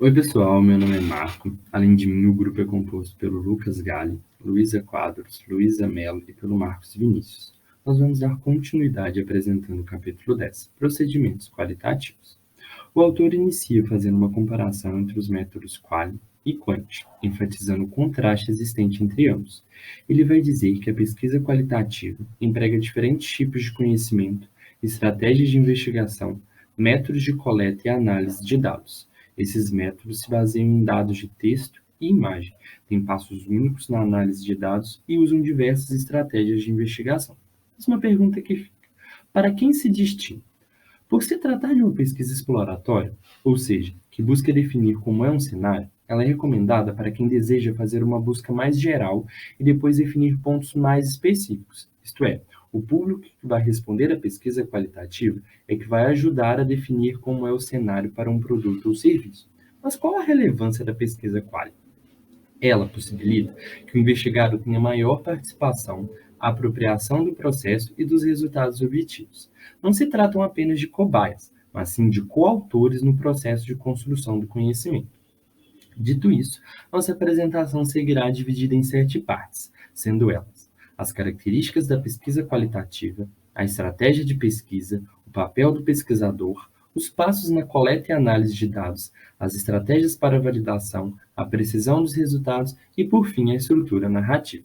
Oi, pessoal, meu nome é Marco. Além de mim, o grupo é composto pelo Lucas Galli, Luísa Quadros, Luísa Mello e pelo Marcos Vinícius. Nós vamos dar continuidade apresentando o capítulo 10, Procedimentos Qualitativos. O autor inicia fazendo uma comparação entre os métodos quali e quant, enfatizando o contraste existente entre ambos. Ele vai dizer que a pesquisa qualitativa emprega diferentes tipos de conhecimento, estratégias de investigação, métodos de coleta e análise de dados. Esses métodos se baseiam em dados de texto e imagem, têm passos únicos na análise de dados e usam diversas estratégias de investigação. Mas uma pergunta que fica: para quem se distingue? Por se tratar de uma pesquisa exploratória, ou seja, que busca definir como é um cenário, ela é recomendada para quem deseja fazer uma busca mais geral e depois definir pontos mais específicos. Isto é, o público que vai responder à pesquisa qualitativa é que vai ajudar a definir como é o cenário para um produto ou serviço. Mas qual a relevância da pesquisa quali? Ela possibilita que o investigado tenha maior participação, apropriação do processo e dos resultados obtidos. Não se tratam apenas de cobaias, mas sim de coautores no processo de construção do conhecimento. Dito isso, nossa apresentação seguirá dividida em 7 partes, sendo elas: as características da pesquisa qualitativa, a estratégia de pesquisa, o papel do pesquisador, os passos na coleta e análise de dados, as estratégias para validação, a precisão dos resultados e, por fim, a estrutura narrativa.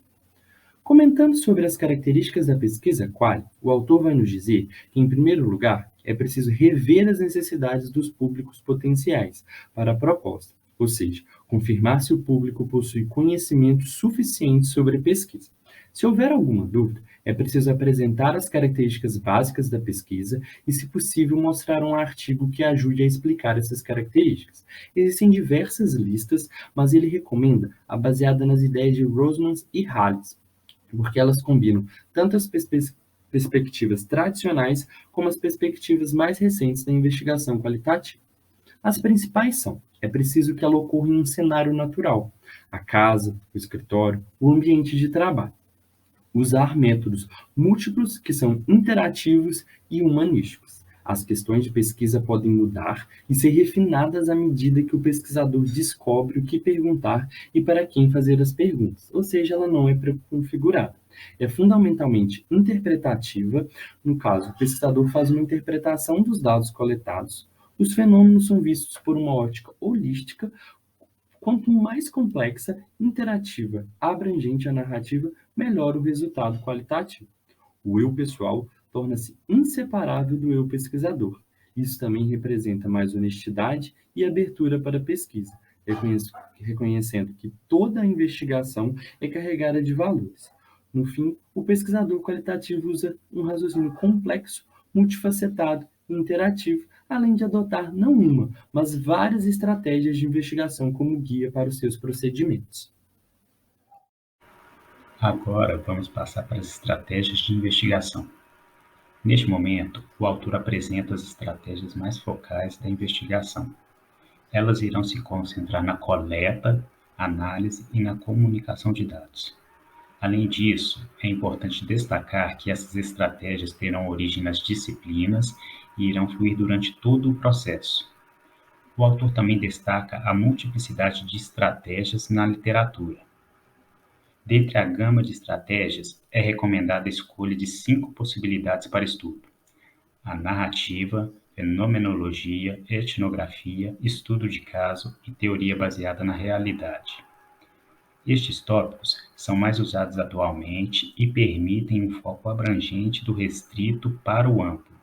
Comentando sobre as características da pesquisa quali, o autor vai nos dizer que, em primeiro lugar, é preciso rever as necessidades dos públicos potenciais para a proposta, ou seja, confirmar se o público possui conhecimento suficiente sobre a pesquisa. Se houver alguma dúvida, é preciso apresentar as características básicas da pesquisa e, se possível, mostrar um artigo que ajude a explicar essas características. Existem diversas listas, mas ele recomenda a baseada nas ideias de Rosmans e Halles, porque elas combinam tanto as perspectivas tradicionais como as perspectivas mais recentes da investigação qualitativa. As principais são: é preciso que ela ocorra em um cenário natural, a casa, o escritório, o ambiente de trabalho. Usar métodos múltiplos que são interativos e humanísticos. As questões de pesquisa podem mudar e ser refinadas à medida que o pesquisador descobre o que perguntar e para quem fazer as perguntas, ou seja, ela não é pré-configurada. É fundamentalmente interpretativa, no caso, o pesquisador faz uma interpretação dos dados coletados. Os fenômenos são vistos por uma ótica holística. Quanto mais complexa, interativa, abrangente a narrativa, melhor o resultado qualitativo. O eu pessoal torna-se inseparável do eu pesquisador. Isso também representa mais honestidade e abertura para a pesquisa, reconhecendo que toda a investigação é carregada de valores. No fim, o pesquisador qualitativo usa um raciocínio complexo, multifacetado e interativo, além de adotar não uma, mas várias estratégias de investigação como guia para os seus procedimentos. Agora vamos passar para as estratégias de investigação. Neste momento, o autor apresenta as estratégias mais focais da investigação. Elas irão se concentrar na coleta, análise e na comunicação de dados. Além disso, é importante destacar que essas estratégias terão origem nas disciplinas e irão fluir durante todo o processo. O autor também destaca a multiplicidade de estratégias na literatura. Dentre a gama de estratégias, é recomendada a escolha de 5 possibilidades para estudo: a narrativa, fenomenologia, etnografia, estudo de caso e teoria baseada na realidade. Estes tópicos são mais usados atualmente e permitem um foco abrangente do restrito para o amplo.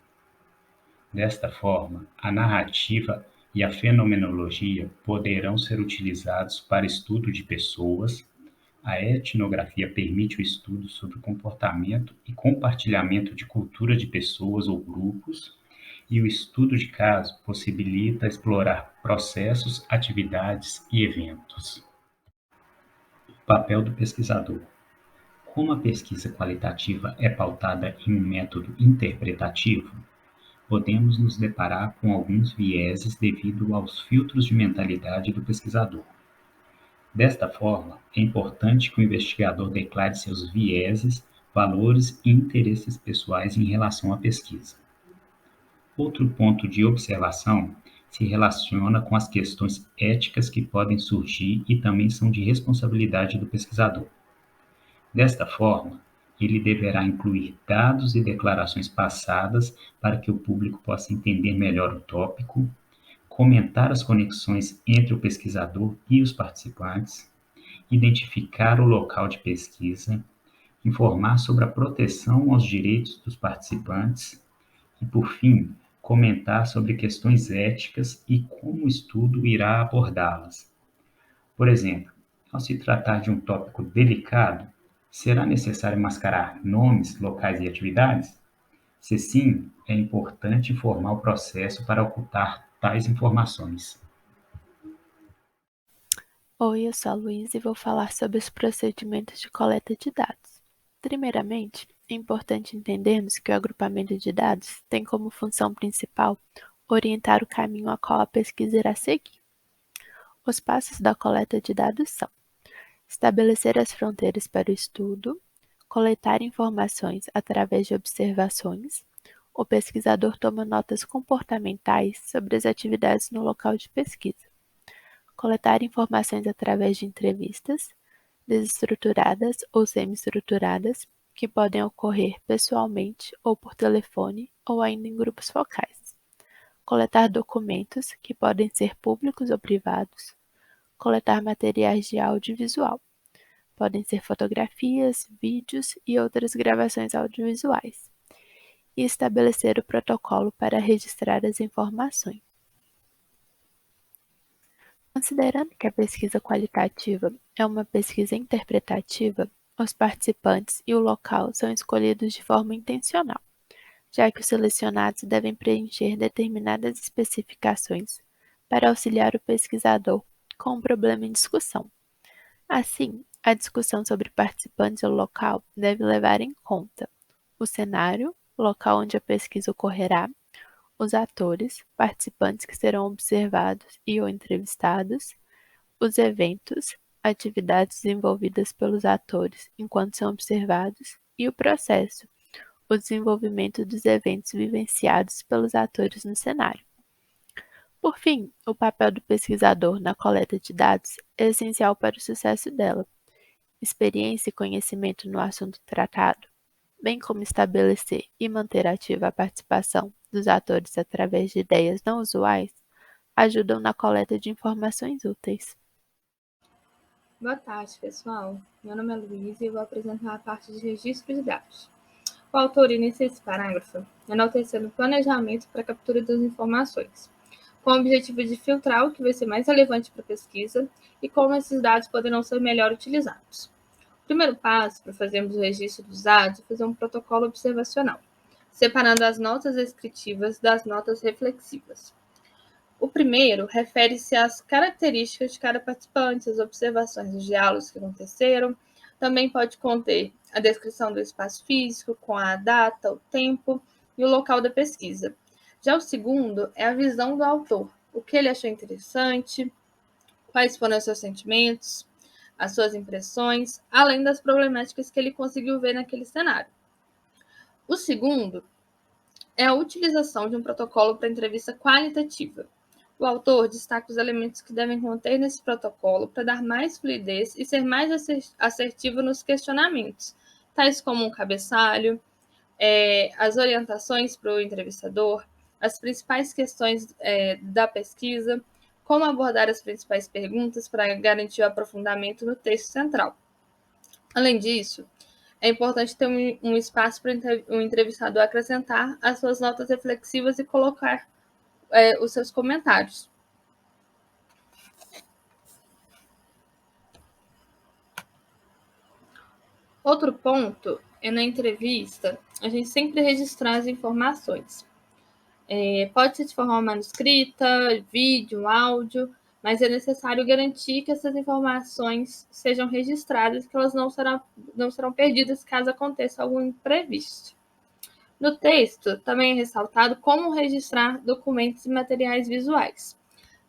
Desta forma, a narrativa e a fenomenologia poderão ser utilizados para estudo de pessoas. A etnografia permite o estudo sobre o comportamento e compartilhamento de cultura de pessoas ou grupos, e o estudo de caso possibilita explorar processos, atividades e eventos. O papel do pesquisador. Como a pesquisa qualitativa é pautada em um método interpretativo, podemos nos deparar com alguns vieses devido aos filtros de mentalidade do pesquisador. Desta forma, é importante que o investigador declare seus vieses, valores e interesses pessoais em relação à pesquisa. Outro ponto de observação se relaciona com as questões éticas que podem surgir e também são de responsabilidade do pesquisador. Desta forma, ele deverá incluir dados e declarações passadas para que o público possa entender melhor o tópico, comentar as conexões entre o pesquisador e os participantes, identificar o local de pesquisa, informar sobre a proteção aos direitos dos participantes e, por fim, comentar sobre questões éticas e como o estudo irá abordá-las. Por exemplo, ao se tratar de um tópico delicado, será necessário mascarar nomes, locais e atividades? Se sim, é importante informar o processo para ocultar tais informações. Oi, eu sou a Luísa e vou falar sobre os procedimentos de coleta de dados. Primeiramente, é importante entendermos que o agrupamento de dados tem como função principal orientar o caminho a qual a pesquisa irá seguir. Os passos da coleta de dados são: estabelecer as fronteiras para o estudo, coletar informações através de observações. O pesquisador toma notas comportamentais sobre as atividades no local de pesquisa. Coletar informações através de entrevistas, desestruturadas ou semi-estruturadas, que podem ocorrer pessoalmente ou por telefone ou ainda em grupos focais. Coletar documentos, que podem ser públicos ou privados. Coletar materiais de áudio e visual. Podem ser fotografias, vídeos e outras gravações audiovisuais. E estabelecer o protocolo para registrar as informações. Considerando que a pesquisa qualitativa é uma pesquisa interpretativa, os participantes e o local são escolhidos de forma intencional, já que os selecionados devem preencher determinadas especificações para auxiliar o pesquisador com um problema em discussão. Assim, a discussão sobre participantes e o local deve levar em conta o cenário, local onde a pesquisa ocorrerá, os atores, participantes que serão observados e ou entrevistados, os eventos, atividades desenvolvidas pelos atores enquanto são observados e o processo, o desenvolvimento dos eventos vivenciados pelos atores no cenário. Por fim, o papel do pesquisador na coleta de dados é essencial para o sucesso dela. Experiência e conhecimento no assunto tratado, bem como estabelecer e manter ativa a participação dos atores através de ideias não usuais, ajudam na coleta de informações úteis. Boa tarde, pessoal. Meu nome é Luísa e eu vou apresentar a parte de registro de dados. O autor inicia esse parágrafo enaltecendo o planejamento para a captura das informações, com o objetivo de filtrar o que vai ser mais relevante para a pesquisa e como esses dados poderão ser melhor utilizados. O primeiro passo para fazermos o registro dos dados é fazer um protocolo observacional, separando as notas descritivas das notas reflexivas. O primeiro refere-se às características de cada participante, as observações dos diálogos que aconteceram. Também pode conter a descrição do espaço físico, com a data, o tempo e o local da pesquisa. Já o segundo é a visão do autor, o que ele achou interessante, quais foram os seus sentimentos, as suas impressões, além das problemáticas que ele conseguiu ver naquele cenário. O segundo é a utilização de um protocolo para entrevista qualitativa. O autor destaca os elementos que devem conter nesse protocolo para dar mais fluidez e ser mais assertivo nos questionamentos, tais como um cabeçalho, as orientações para o entrevistador, as principais questões da pesquisa, como abordar as principais perguntas para garantir o aprofundamento no texto central. Além disso, é importante ter um espaço para o entrevistador acrescentar as suas notas reflexivas e colocar os seus comentários. Outro ponto é na entrevista, a gente sempre registrar as informações. Pode ser de forma manuscrita, vídeo, áudio, mas é necessário garantir que essas informações sejam registradas, que elas não serão perdidas caso aconteça algum imprevisto. No texto, também é ressaltado como registrar documentos e materiais visuais.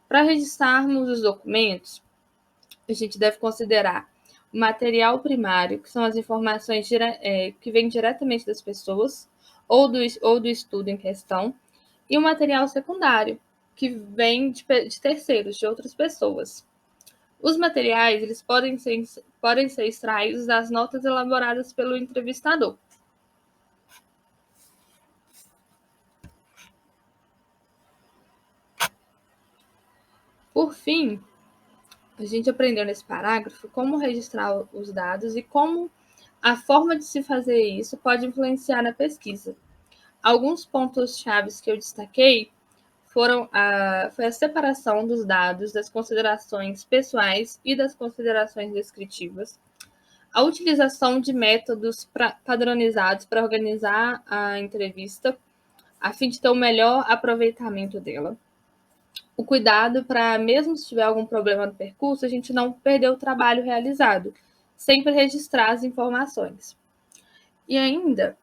Para registrarmos os documentos, a gente deve considerar o material primário, que são as informações que vêm diretamente das pessoas ou do estudo em questão, e o material secundário, que vêm de terceiros, de outras pessoas. Os materiais eles podem ser extraídos das notas elaboradas pelo entrevistador. Por fim, a gente aprendeu nesse parágrafo como registrar os dados e como a forma de se fazer isso pode influenciar na pesquisa. Alguns pontos-chave que eu destaquei foi a separação dos dados das considerações pessoais e das considerações descritivas, a utilização de métodos padronizados para organizar a entrevista, a fim de ter o melhor aproveitamento dela. O cuidado para, mesmo se tiver algum problema no percurso, a gente não perder o trabalho realizado, sempre registrar as informações. E ainda,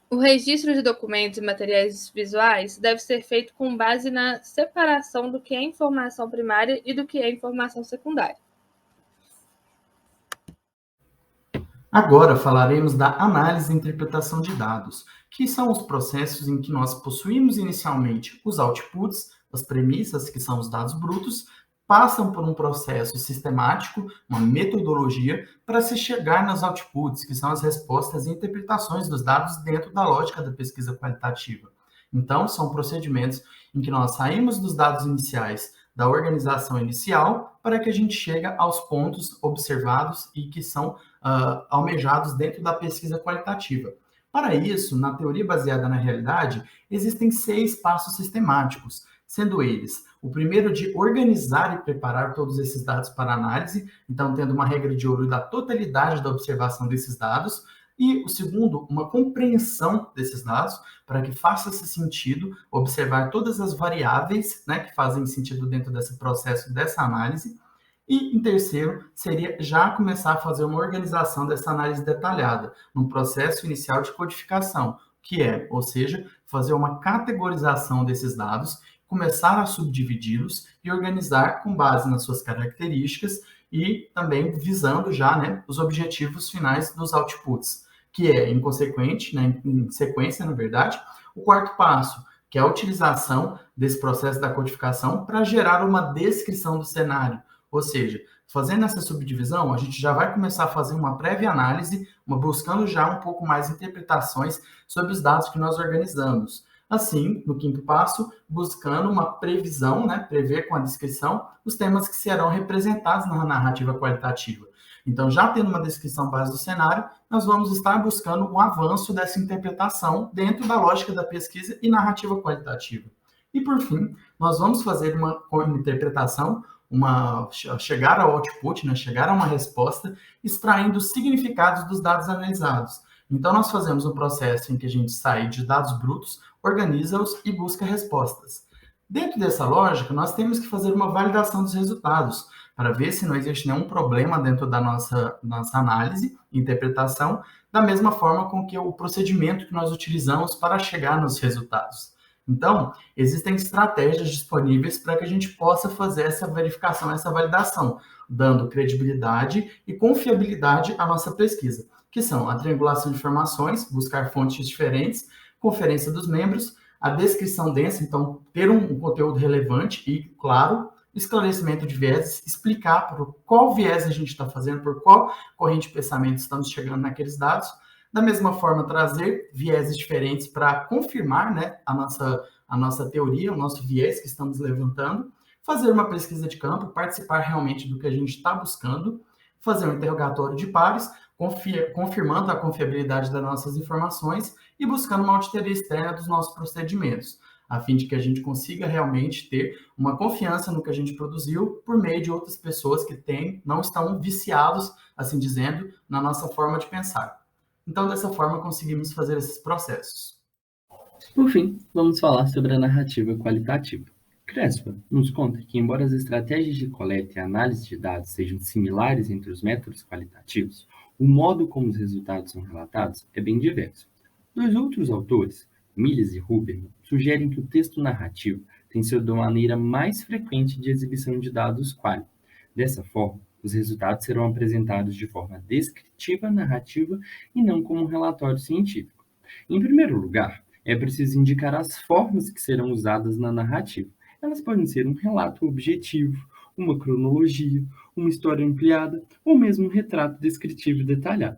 o registro de documentos e materiais visuais deve ser feito com base na separação do que é informação primária e do que é informação secundária. Agora falaremos da análise e interpretação de dados, que são os processos em que nós possuímos inicialmente os outputs, as premissas, que são os dados brutos, passam por um processo sistemático, uma metodologia, para se chegar nos outputs, que são as respostas e interpretações dos dados dentro da lógica da pesquisa qualitativa. Então, são procedimentos em que nós saímos dos dados iniciais da organização inicial para que a gente chegue aos pontos observados e que são almejados dentro da pesquisa qualitativa. Para isso, na teoria baseada na realidade, existem 6 passos sistemáticos, sendo eles o primeiro de organizar e preparar todos esses dados para análise, então tendo uma regra de ouro da totalidade da observação desses dados, e o segundo, uma compreensão desses dados, para que faça-se sentido observar todas as variáveis, né, que fazem sentido dentro desse processo, dessa análise. E, em terceiro, seria já começar a fazer uma organização dessa análise detalhada, num processo inicial de codificação, que é, ou seja, fazer uma categorização desses dados, começar a subdividi-los e organizar com base nas suas características e também visando já, né, os objetivos finais dos outputs, que é, em sequência, na verdade, o quarto passo, que é a utilização desse processo da codificação para gerar uma descrição do cenário. Ou seja, fazendo essa subdivisão, a gente já vai começar a fazer uma prévia análise, buscando já um pouco mais interpretações sobre os dados que nós organizamos. Assim, no quinto passo, buscando uma previsão, né, prever com a descrição os temas que serão representados na narrativa qualitativa. Então, já tendo uma descrição base do cenário, nós vamos estar buscando um avanço dessa interpretação dentro da lógica da pesquisa e narrativa qualitativa. E, por fim, nós vamos fazer uma interpretação, chegar ao output, né, chegar a uma resposta, extraindo os significados dos dados analisados. Então, nós fazemos um processo em que a gente sai de dados brutos, organiza-os e busca respostas. Dentro dessa lógica, nós temos que fazer uma validação dos resultados, para ver se não existe nenhum problema dentro da nossa análise e interpretação, da mesma forma com que o procedimento que nós utilizamos para chegar nos resultados. Então, existem estratégias disponíveis para que a gente possa fazer essa verificação, essa validação, dando credibilidade e confiabilidade à nossa pesquisa, que são a triangulação de informações, buscar fontes diferentes, conferência dos membros, a descrição densa, então ter um conteúdo relevante e claro, esclarecimento de vieses, explicar por qual viés a gente está fazendo, por qual corrente de pensamento estamos chegando naqueles dados. Da mesma forma, trazer vieses diferentes para confirmar, né, a nossa teoria, o nosso viés que estamos levantando, fazer uma pesquisa de campo, participar realmente do que a gente está buscando, fazer um interrogatório de pares, confirmando a confiabilidade das nossas informações e buscando uma auditoria externa dos nossos procedimentos, a fim de que a gente consiga realmente ter uma confiança no que a gente produziu por meio de outras pessoas que não estão viciados, assim dizendo, na nossa forma de pensar. Então, dessa forma, conseguimos fazer esses processos. Por fim, vamos falar sobre a narrativa qualitativa. Crespa nos conta que, embora as estratégias de coleta e análise de dados sejam similares entre os métodos qualitativos, o modo como os resultados são relatados é bem diverso. Dois outros autores, Miles e Huberman, sugerem que o texto narrativo tem sido a maneira mais frequente de exibição de dados quali. Dessa forma, os resultados serão apresentados de forma descritiva, narrativa e não como um relatório científico. Em primeiro lugar, é preciso indicar as formas que serão usadas na narrativa. Elas podem ser um relato objetivo, uma cronologia, uma história ampliada ou mesmo um retrato descritivo detalhado.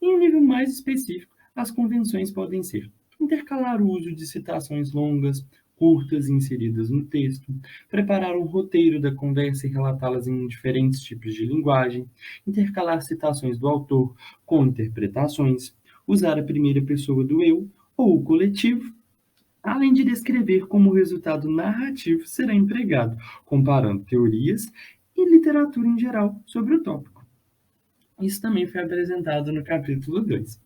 Em um nível mais específico, as convenções podem ser intercalar o uso de citações longas, curtas inseridas no texto, preparar um roteiro da conversa e relatá-las em diferentes tipos de linguagem, intercalar citações do autor com interpretações, usar a primeira pessoa do eu ou o coletivo, além de descrever como o resultado narrativo será empregado, comparando teorias e literatura em geral sobre o tópico. Isso também foi apresentado no capítulo 2.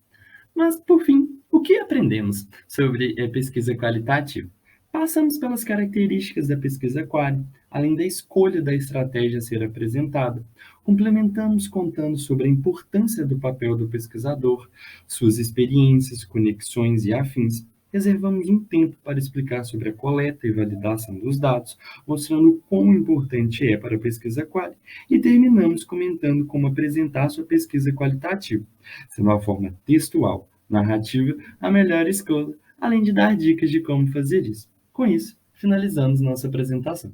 Mas, por fim, o que aprendemos sobre a pesquisa qualitativa? Passamos pelas características da pesquisa quali, além da escolha da estratégia a ser apresentada. Complementamos contando sobre a importância do papel do pesquisador, suas experiências, conexões e afins. Reservamos um tempo para explicar sobre a coleta e validação dos dados, mostrando o quão importante é para a pesquisa quali, e terminamos comentando como apresentar sua pesquisa qualitativa, sendo uma forma textual, narrativa, a melhor escolha, além de dar dicas de como fazer isso. Com isso, finalizamos nossa apresentação.